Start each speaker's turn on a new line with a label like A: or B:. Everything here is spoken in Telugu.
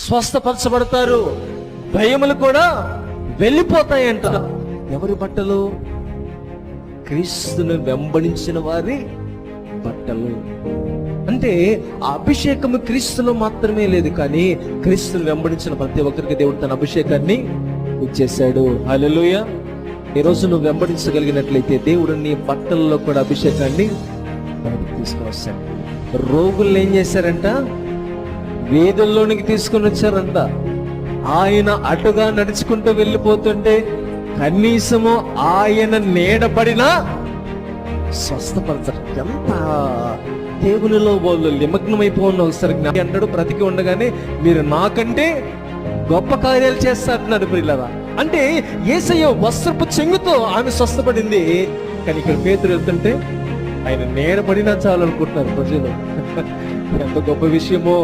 A: స్వస్థపరచబడతారు, భయములు కూడా వెళ్ళిపోతాయంట. ఎవరి బట్టలు? క్రీస్తును వెంబడించిన వారి బట్టలు. అంటే ఆ అభిషేకము క్రీస్తులో మాత్రమే లేదు, కానీ క్రీస్తును వెంబడించిన ప్రతి ఒక్కరికి దేవుడు తన అభిషేకాన్ని ఇచ్చేశాడు. హల్లెలూయా. ఈరోజు నువ్వు వెంబడించగలిగినట్లయితే దేవుడు నీ బట్టల్లో కూడా అభిషేకాన్ని తీసుకుని వస్తాడు. రోగుల్ని ఏం చేశారంట? వేదుల్లోనికి తీసుకుని వచ్చారంట. ఆయన అటుగా నడుచుకుంటూ వెళ్ళిపోతుంటే కనీసము ఆయన నీడబడినా స్వస్థపరచరు. ఎంత దేవునిలో వాళ్ళు నిమగ్నమైపోయిన ఒకసారి అంటాడు, బ్రతికి ఉండగానే మీరు నాకంటే గొప్ప కార్యాలు చేస్తారంటున్నారు ప్రియులారా. అంటే యేసయ్య వస్త్రపు చెంగుతో ఆమె స్వస్థపడింది, కానీ ఇక్కడ పేతురు వెళ్తుంటే ఆయన నీడబడినా చాలు అనుకుంటున్నారు ప్రజలు. ఎంత గొప్ప విషయమో.